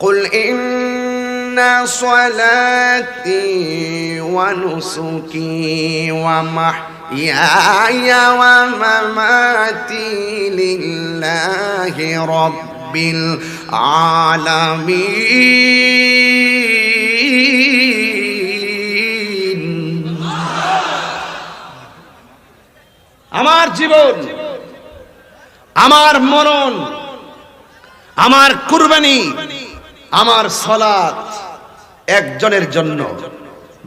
কুল ইন্না সলাতি ওয়া নুসুকি ওয়া মাহইয়ায়া ওয়া মামাতি লিল্লাহি রাব্বিল আলামিন। আমার জীবন, আমার মরণ, আমার কুরবানি, আমার সালাত একজনের জন্য।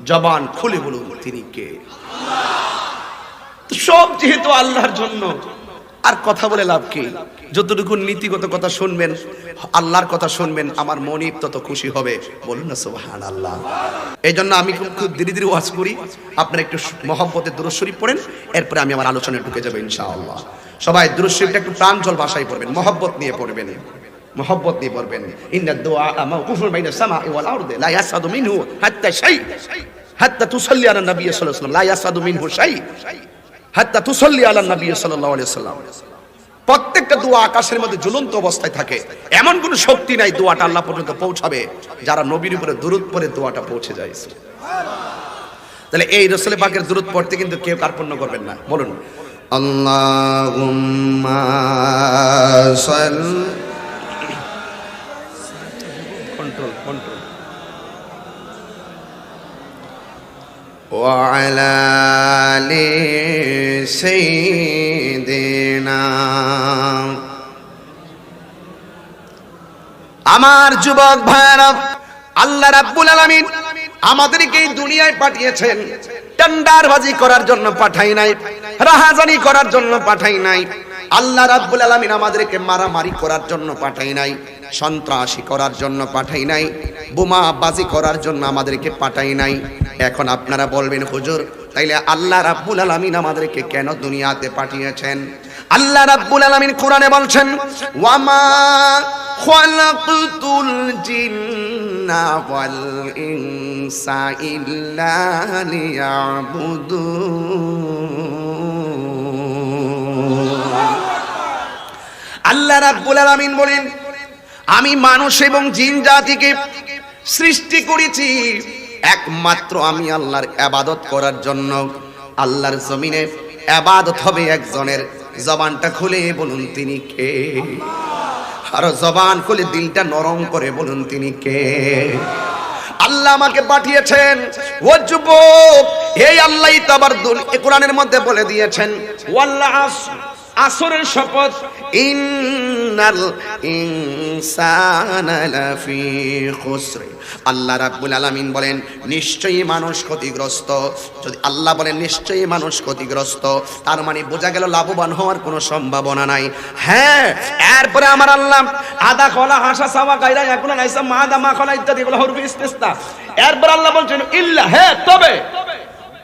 জবান খুলে বলুন তিনি কে? সব যেহেতু আল্লাহর জন্য, আর কথা বলে লাভ কি? যতটুকু নীতিগত কথা শুনবেন, আল্লাহর কথা শুনবেন, আমার মনিব তত খুশি হবে। বলুন না সুবহানাল্লাহ। এই জন্য আমি খুব ধীরে ধীরে ওয়াজ করি, আপনারা একটু মহব্বতে দুরূদ শরীফ পড়েন, এরপরে আমি আমার আলোচনায় ঢুকে যাবো ইনশাআল্লাহ। সবাই দুরূদ শরীফটা একটু প্রাঞ্জল ভাষায় পড়বেন, মহব্বত নিয়ে পড়বেন, মহব্বত নিয়ে পড়বেন। ইন্না দুআ মাওকুফুন বাইনা সামাই ওয়াল আরদি লা ইয়াসাদু মিনহু হাত্তা শাই হাত্তা তুসাল্লি আলা নবী সাল্লাল্লাহু আলাইহি ওয়াসাল্লাম লা ইয়াসাদু মিনহু শাই হাত্তা তুসাল্লি আলা নবী সাল্লাল্লাহু আলাইহি ওয়াসাল্লাম। প্রত্যেকটা দোয়া আকাশের মধ্যে ঝুলন্ত অবস্থায় থাকে, এমন কোন শক্তি নাই দোয়াটা আল্লাহ পর্যন্ত পৌঁছাবে যারা নবীর উপরে দুরূদ পড়ে দোয়াটা পৌঁছে যায়। তাহলে এই রাসূল পাকের দুরূদ পড়তে কিন্তু কেউ কার্পণ্য করবেন না। বলুন আল্লাহুম্মা সাল্লি কন্ট্রোল ওয়া আলা আলি সাইয়্যিদিনা। আমার যুবক ভাইরা, আল্লাহ রাব্বুল আলামিন আমাদেরকে এই দুনিয়ায় পাঠিয়েছেন, টেন্ডারবাজি করার জন্য পাঠাই নাই, রাহাজানি করার জন্য পাঠাই নাই। আল্লাহ রাব্বুল আলামিন আমাদেরকে মারামারি করার জন্য পাঠাই নাই, সন্ত্রাসী করার জন্য পাঠাই নাই, বোমাবাজি করার জন্য আমাদেরকে পাঠাই নাই। এখন আপনারা বলবেন হুজুর, তাইলে আল্লাহ রাব্বুল আলামিন আমাদেরকে কেন দুনিয়াতে পাঠিয়েছেন? আল্লাহ রাব্বুল আলামিন কোরআনে বলছেন, ওয়ামা খালাকতুল জিন্না ওয়াল ইনসা ইল্লা লিয়াবুদুন। আল্লাহ রাব্বুল আলামিন বলেন, আমি মানুষ এবং জিন জাতিকে সৃষ্টি করেছি একমাত্র আমি আল্লাহর ইবাদত করার জন্য। আল্লাহর জমিনে ইবাদত হবে একজনের। জবানটা খুলে বলুন তিনি কে? আর জবান খুলে দিলটা নরম করে বলুন তিনি কে? আল্লাহ আমাকে পাঠিয়েছেন। ও যুবক, এই আল্লাহই তো আবার কোরআনের মধ্যে বলে দিয়েছেন, ওয়াল আসর, আসরের শপথ, ইন্নাল ইনসানা লাফি খুসর। আল্লাহ রাব্বুল আলামিন বলেন নিশ্চয়ই মানুষ ক্ষতিগ্রস্ত। যদি আল্লাহ বলেন নিশ্চয়ই মানুষ ক্ষতিগ্রস্ত, তার মানে বোঝা গেল লাভবান হওয়ার কোনো সম্ভাবনা নাই। হ্যাঁ, এরপরে আমার আল্লাহ আদা খলা হাসা সাওয়া গায়রা এখন লাইসা মাদা মা খলা ইত্যাদি এগুলো হরফে ইস্তিসনা। এরপর আল্লাহ বলছেন ইল্লা, হ্যাঁ তবে,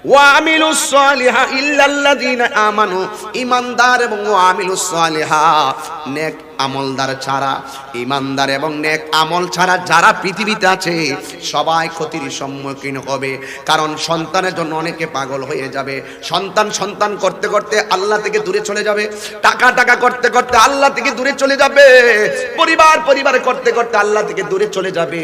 ওয়া আমিলুস সালিহা ইল্লাল্লাযিনা আমানু, ঈমানদার এবং ওয়া আমিলুস সালিহা, নেক আমলদার ছাড়া, ঈমানদার এবং নেক আমল ছাড়া যারা পৃথিবীতে আছে সবাই ক্ষতির সম্মুখীন হবে। কারণ সন্তানের জন্য অনেকে পাগল হয়ে যাবে, সন্তান করতে করতে আল্লাহ থেকে দূরে চলে যাবে, টাকা করতে করতে আল্লাহ থেকে দূরে চলে যাবে, পরিবার করতে করতে আল্লাহ থেকে দূরে চলে যাবে।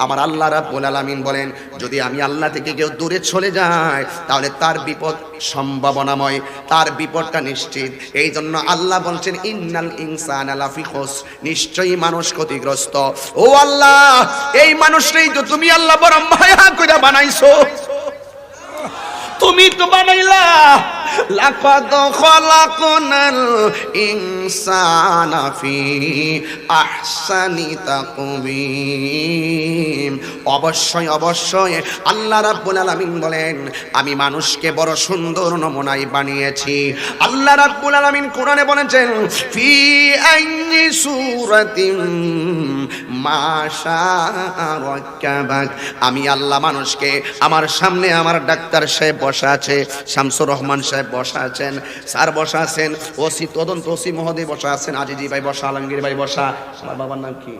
আমার আল্লাহ রাব্বুল আলামিন বলেন, যদি আমি আল্লাহ থেকে কেউ দূরে চলে যায় তাহলে তার বিপদ সম্ভাবনাময়, তার বিপদটা নিশ্চিত। এই জন্য আল্লাহ বলছেন ইন্নাল ইনসানা লাফি খুসর, নিশ্চয়ই মানুষ ক্ষতিগ্রস্ত। ও আল্লাহ, এই মানুষটাই তো তুমি আল্লাহ বড় মায়া করে বানাইছো, তুমি তো বানাইলা। লাকাদ খালাকনাল ইনসানা ফি আহসানি তাকওয়িম। অবশ্যই আল্লাহ রাব্বুল আলামিন বলেন আমি মানুষকে বড় সুন্দর নমুনায় বানিয়েছি। আল্লাহ রাব্বুল আলামিন কোরআনে বলেছেন ফি আইয়ি সূরাতিন মা শাআ রাক্কাবাক। আমি আল্লাহ মানুষকে, আমার সামনে আমার ডাক্তার সাহেব বসা আছে, শামসুর রহমান সাহেব বসা আছেন, স্যার বসা আছেন, ওসি তদন্ত ওসি মহোদয় বসা আছেন, আজিজি ভাই বসা, আলমগীর ভাই বসা, আমার বাবার নাম কি,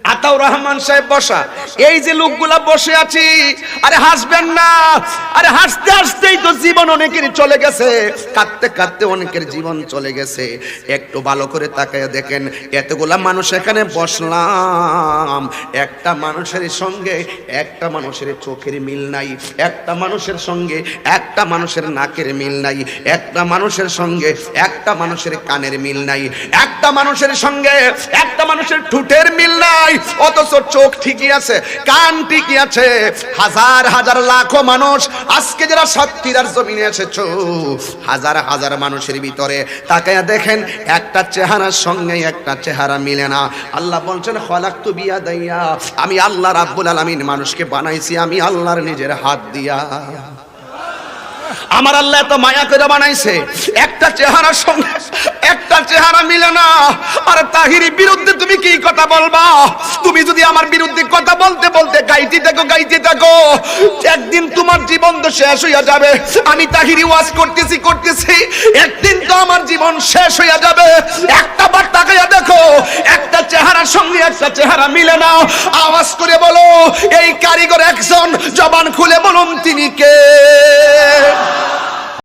আতাউর রহমান সাহেব বসা, এই যে লোকগুলা বসে আছি, আরে হাসবেন না, আরে হাসতে হাসতেই তো জীবন অনেকের চলে গেছে, কাঁদতে কাঁদতে অনেকের জীবন চলে গেছে। একটু ভালো করে তাকায় দেখেন, এতগুলা মানুষ এখানে বসলাম, একটা মানুষের সঙ্গে একটা মানুষের চোখের মিল নাই, একটা মানুষের সঙ্গে একটা মানুষের নাকের মিল নাই, একটা মানুষের সঙ্গে একটা মানুষের কানের মিল নাই, একটা মানুষের সঙ্গে একটা মানুষের ঠোঁটের মিল নাই, অথচ চোখ ঠিকই আছে, কান ঠিকই আছে। হাজার হাজার লাখো মানুষ আজকে যারা সাতক্ষীরার জমিনে এসেছো, হাজার হাজার মানুষের ভিতরে তাকায়া দেখেন, একটা চেহারার সঙ্গে একটা চেহারা মিলে না। আল্লাহ বলছেন খলাকতু বিয়াদাইয়া, আমি আল্লাহ রাব্বুল আলামিন মানুষকে বানাইছি আমি আল্লাহর নিজের হাত দিয়া। আমার আল্লাহ এত মায়া করে বানাইছে, একটা চেহারার সঙ্গে একটা চেহারা মিলে না। আর তাহিরি বিরুদ্ধে তুমি কি কথা বলবা? তুমি যদি আমার বিরুদ্ধে কথা বলতে বলতে গাইতে থাকো, একদিন তোমার জীবন তো শেষ হইয়া যাবে। আমি তাহিরি ওয়াজ করতেছি, একদিন তো আমার জীবন শেষ হইয়া যাবে। একটা বার তাকাইয়া দেখো, একটা চেহারার সঙ্গে একটা চেহারা মিলে না। আওয়াজ করে বলো, এই কারিগর একজন, জবান খুলে বলুন তিনি কে?